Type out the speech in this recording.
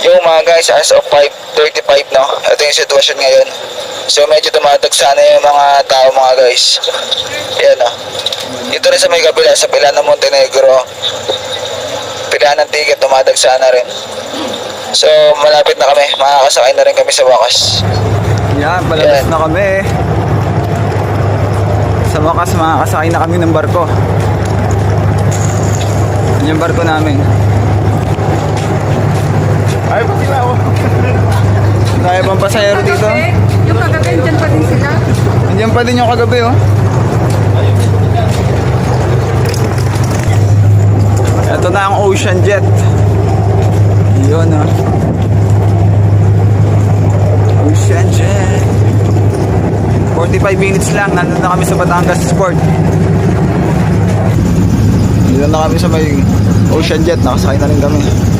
Yung mga guys, as of 5:35 no, ito yung sitwasyon ngayon. So medyo dumadagsa na yung mga tao mga guys. Ayan no. Dito rin sa may kabila, sa pila ng Montenegro, pila ng ticket, dumadagsa na rin. So malapit na kami, makakasakay na rin kami sa wakas. Yan, palabas na kami. Sa wakas makakasakay na kami ng barko. Yan yung barko namin. Ay, pati na ako. Tayo pang pasayero dito. Yung kagabi, dyan pa din sila. Andiyan pa din yung kagabi oh. Ito na ang Ocean Jet. Yun oh. Ocean Jet. 45 minutes lang, nandun na kami sa Batangas Sport. Dito na kami sa may Ocean Jet, nakasakay na rin kami.